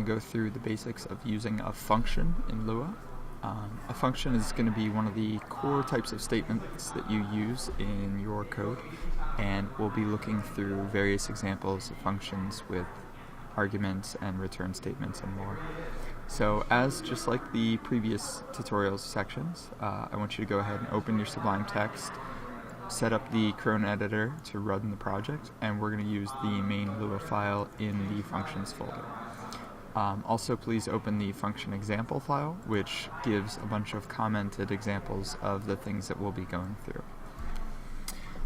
go through the basics of using a function in Lua. A function is going to be one of the core types of statements that you use in your code, and we'll be looking through various examples of functions with arguments and return statements and more. So as just like the previous tutorials sections, I want you to go ahead and open your Sublime Text, set up the Cron editor to run the project, and we're going to use the main Lua file in the functions folder. Also, please open the function example file, which gives a bunch of commented examples of the things that we'll be going through.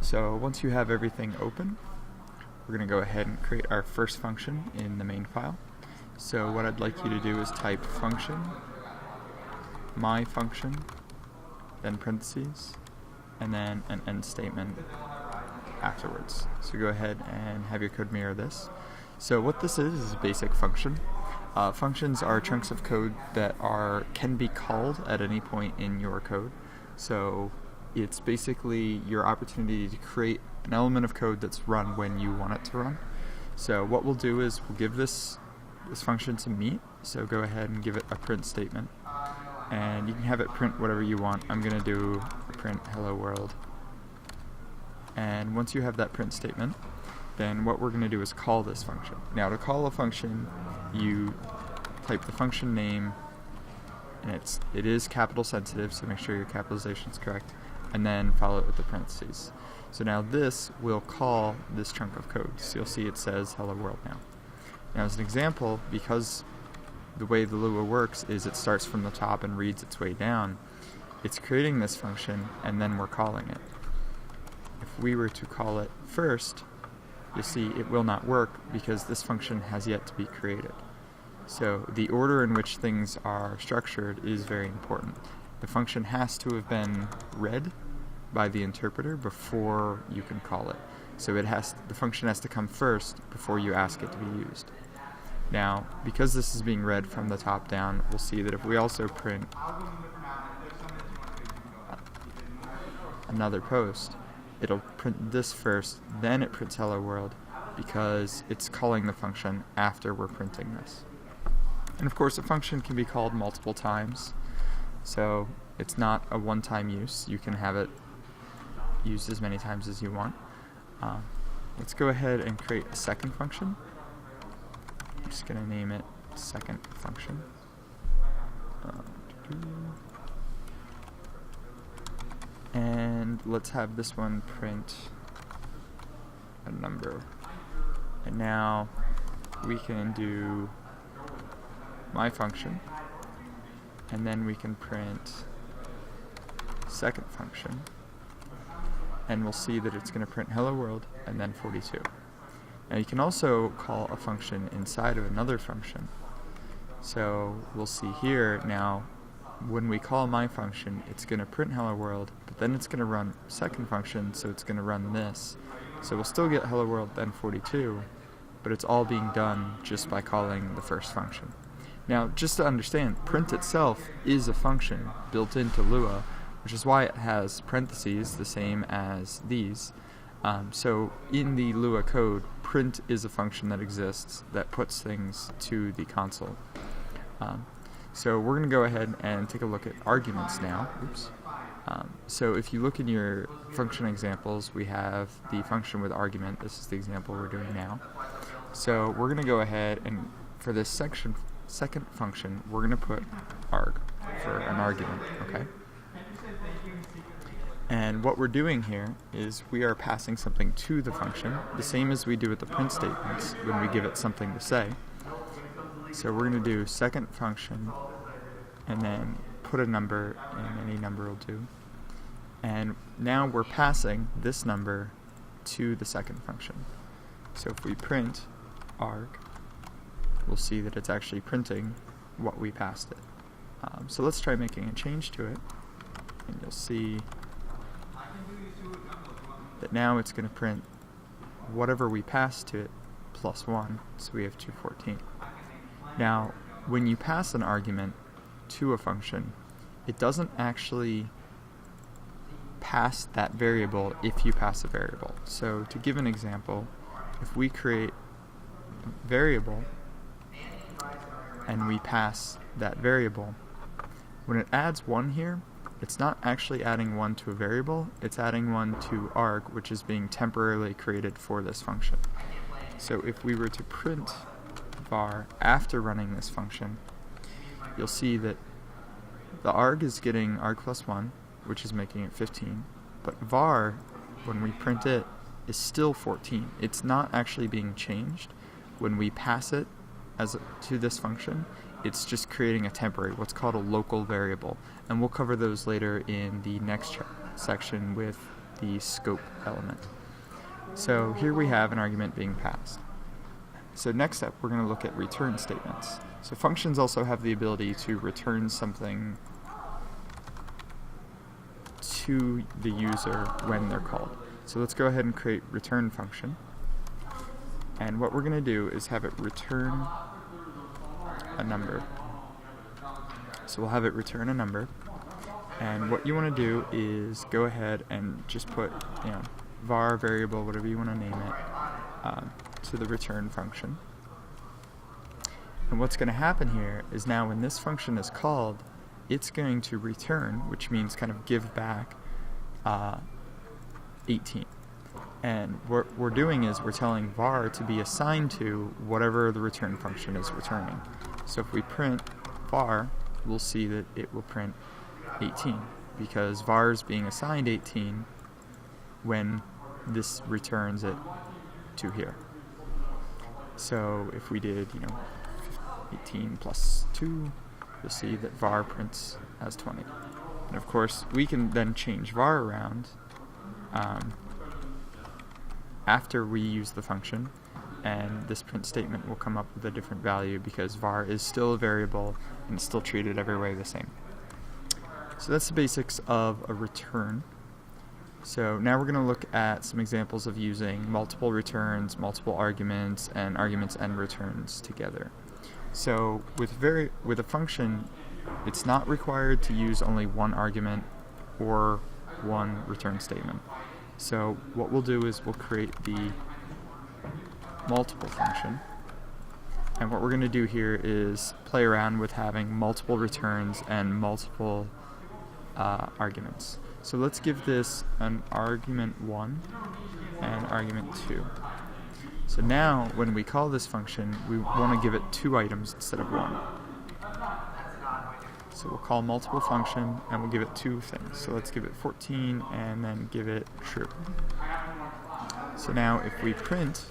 So once you have everything open, we're going to go ahead and create our first function in the main file. So what I'd like you to do is type function, my function, then parentheses, and then an end statement afterwards. So go ahead and have your code mirror this. So what this is a basic function. Functions are chunks of code that can be called at any point in your code. So it's basically your opportunity to create an element of code that's run when you want it to run. So what we'll do is we'll give this function some meat. So go ahead and give it a print statement, and you can have it print whatever you want. I'm going to do print hello world. And once you have that print statement, then what we're going to do is call this function. Now to call a function, you type the function name, and it is capital sensitive, so make sure your capitalization is correct, and then follow it with the parentheses. So now this will call this chunk of code. So you'll see it says hello world now. Now as an example, because the way the Lua works is it starts from the top and reads its way down, it's creating this function and then we're calling it. If we were to call it first, you'll see it will not work because this function has yet to be created. So the order in which things are structured is very important. The function has to have been read by the interpreter before you can call it. So the function has to come first before you ask it to be used. Now, because this is being read from the top down, we'll see that if we also print another post, it'll print this first, then it prints hello world, because it's calling the function after we're printing this. And of course, a function can be called multiple times, so it's not a one-time use. You can have it used as many times as you want. Let's go ahead and create a second function. I'm just going to name it second function. And let's have this one print a number. And now we can do my function, and then we can print second function, and we'll see that it's going to print hello world and then 42. Now you can also call a function inside of another function. So we'll see here now, when we call my function, it's going to print hello world, but then it's going to run second function, so it's going to run this. So we'll still get hello world then 42, but it's all being done just by calling the first function. Now, just to understand, print itself is a function built into Lua, which is why it has parentheses, the same as these. So in the Lua code, print is a function that exists that puts things to the console. So we're going to go ahead and take a look at arguments now. Oops. So if you look in your function examples, we have the function with argument. This is the example we're doing now. So we're going to go ahead and for this second function, we're going to put arg for an argument, okay? And what we're doing here is we are passing something to the function, the same as we do with the print statements when we give it something to say. So we're going to do second function, and then put a number, and any number will do. And now we're passing this number to the second function. So if we print arg, we'll see that it's actually printing what we passed it. So let's try making a change to it, and you'll see that now it's going to print whatever we passed to it plus 1, so we have 214. Now, when you pass an argument to a function, it doesn't actually pass that variable if you pass a variable. So to give an example, if we create a variable and we pass that variable, when it adds 1 here, it's not actually adding 1 to a variable, it's adding 1 to arg, which is being temporarily created for this function. So if we were to print var after running this function, you'll see that the arg is getting arg plus 1, which is making it 15, but var, when we print it, is still 14. It's not actually being changed. When we pass it to this function, it's just creating a temporary, what's called a local variable, and we'll cover those later in the next section with the scope element. So here we have an argument being passed. So next up, we're going to look at return statements. So functions also have the ability to return something to the user when they're called. So let's go ahead and create return function. And what we're going to do is have it return a number. So we'll have it return a number. And what you want to do is go ahead and just put, var variable, whatever you want to name it, to the return function. And what's going to happen here is now when this function is called, it's going to return, which means kind of give back 18. And what we're doing is we're telling var to be assigned to whatever the return function is returning. So if we print var, we'll see that it will print 18, because var is being assigned 18 when this returns it to here. So if we did, 18 plus 2, you'll see that var prints as 20. And of course, we can then change var around after we use the function, and this print statement will come up with a different value because var is still a variable and it's still treated every way the same. So that's the basics of a return. So now we're going to look at some examples of using multiple returns, multiple arguments, and arguments and returns together. So with a function, it's not required to use only one argument or one return statement. So what we'll do is we'll create the multiple function. And what we're going to do here is play around with having multiple returns and multiple arguments. So let's give this an argument 1 and argument 2. So now when we call this function, we want to give it 2 items instead of 1. So we'll call multiple function and we'll give it 2 things. So let's give it 14 and then give it true. So now if we print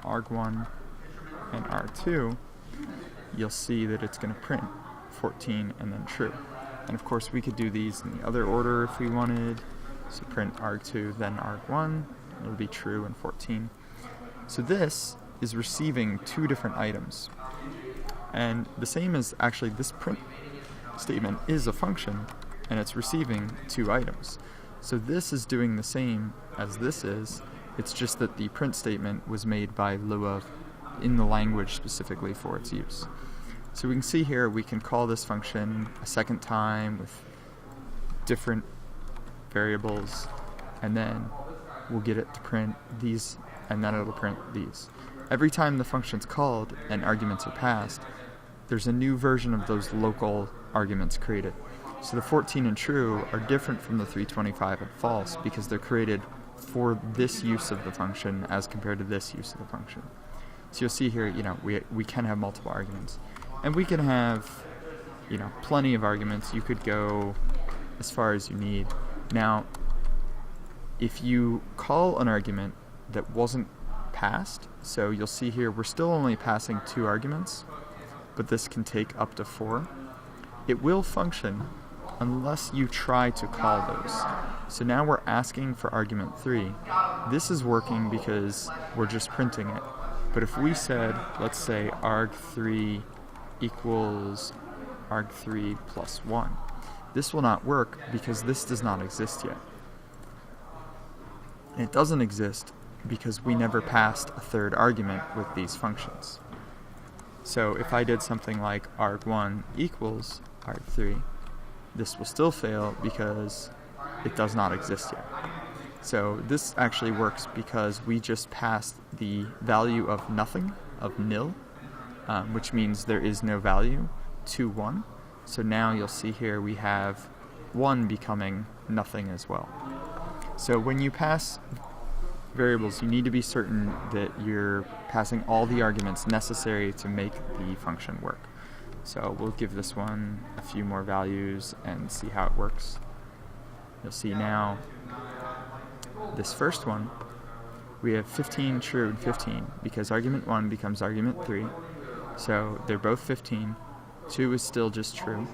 arg1 and arg2, you'll see that it's going to print 14 and then true. And of course we could do these in the other order if we wanted. So print arg2 then arg1, it'll be true and 14. So this is receiving 2 different items. And the same as actually this print statement is a function and it's receiving 2 items. So this is doing the same as this is, it's just that the print statement was made by Lua in the language specifically for its use. So we can see here we can call this function a second time with different variables, and then we'll get it to print these, and then it'll print these. Every time the function's called and arguments are passed, there's a new version of those local arguments created. So the 14 and true are different from the 325 and false because they're created for this use of the function as compared to this use of the function. So you'll see here, we can have multiple arguments. And we can have, plenty of arguments. You could go as far as you need. Now, if you call an argument that wasn't passed, so you'll see here we're still only passing 2 arguments, but this can take up to 4. It will function unless you try to call those. So now we're asking for argument 3. This is working because we're just printing it. But if we said, let's say arg3 equals arg3 plus 1, this will not work because this does not exist yet. And it doesn't exist because we never passed a third argument with these functions. So if I did something like arg1 equals arg3, this will still fail because it does not exist yet. So this actually works because we just passed the value of nothing, of nil, which means there is no value to 1. So now you'll see here we have 1 becoming nothing as well. So when you pass variables, you need to be certain that you're passing all the arguments necessary to make the function work. So we'll give this one a few more values and see how it works. You'll see now this first one, we have 15 true and 15 because argument 1 becomes argument 3. So they're both 15. 2 is still just true.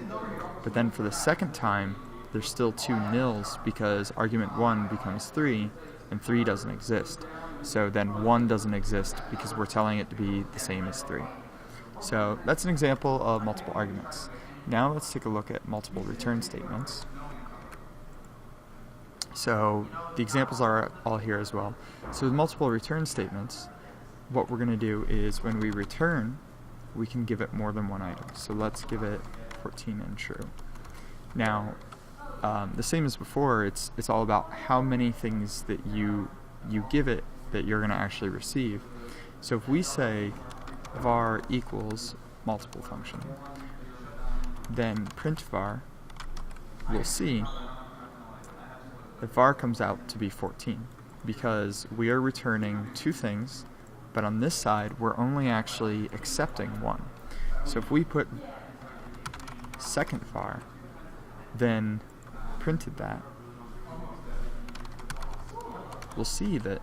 But then for the second time, there's still 2 nils because argument 1 becomes 3 and 3 doesn't exist. So then 1 doesn't exist because we're telling it to be the same as 3. So that's an example of multiple arguments. Now let's take a look at multiple return statements. So the examples are all here as well. So with multiple return statements, what we're going to do is when we return, we can give it more than one item. So let's give it 14 and true. Now, the same as before, it's all about how many things that you give it that you're going to actually receive. So if we say var equals multiple function, then print var, we'll see that var comes out to be 14 because we are returning 2 things, but on this side we're only actually accepting 1. So if we put second var, then printed that, we'll see that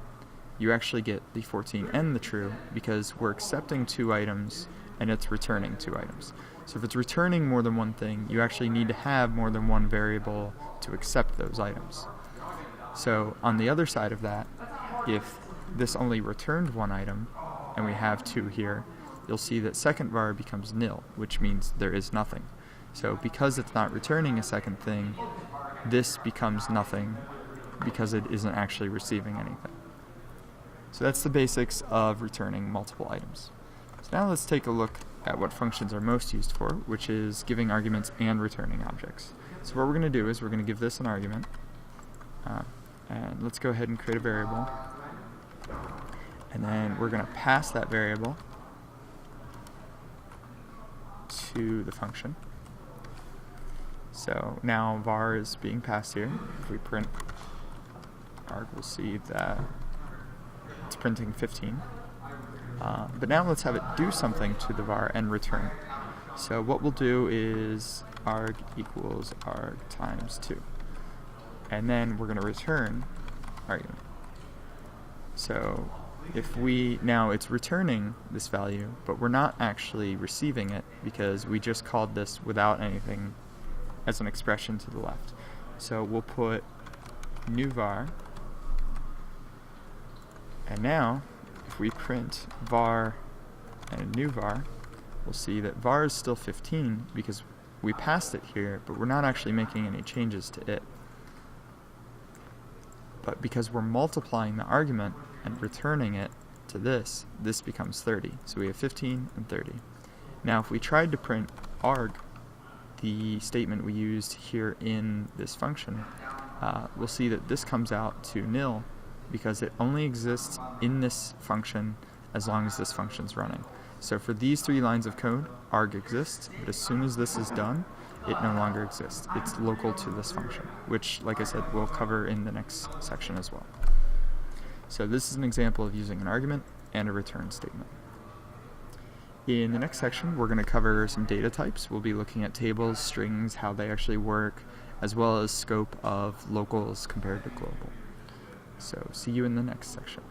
you actually get the 14 and the true because we're accepting 2 items and it's returning 2 items. So if it's returning more than one thing, you actually need to have more than one variable to accept those items. So on the other side of that, if this only returned 1 item and we have 2 here, you'll see that second var becomes nil, which means there is nothing. So because it's not returning a second thing, this becomes nothing because it isn't actually receiving anything. So that's the basics of returning multiple items. So now let's take a look at what functions are most used for, which is giving arguments and returning objects. So what we're going to do is we're going to give this an argument, and let's go ahead and create a variable, and then we're going to pass that variable to the function. So now var is being passed here. If we print arg, we'll see that it's printing 15. But now let's have it do something to the var and return. So what we'll do is arg equals arg times 2. And then we're going to return argument. So if now it's returning this value, but we're not actually receiving it because we just called this without anything as an expression to the left. So we'll put new var, and now if we print var and a new var, we'll see that var is still 15 because we passed it here, but we're not actually making any changes to it. But because we're multiplying the argument and returning it to this becomes 30. So we have 15 and 30. Now if we tried to print arg, the statement we used here in this function, we'll see that this comes out to nil because it only exists in this function as long as this function's running. So for these 3 lines of code, arg exists, but as soon as this is done, it no longer exists. It's local to this function, which, like I said, we'll cover in the next section as well. So this is an example of using an argument and a return statement. In the next section, we're going to cover some data types. We'll be looking at tables, strings, how they actually work, as well as scope of locals compared to global. So see you in the next section.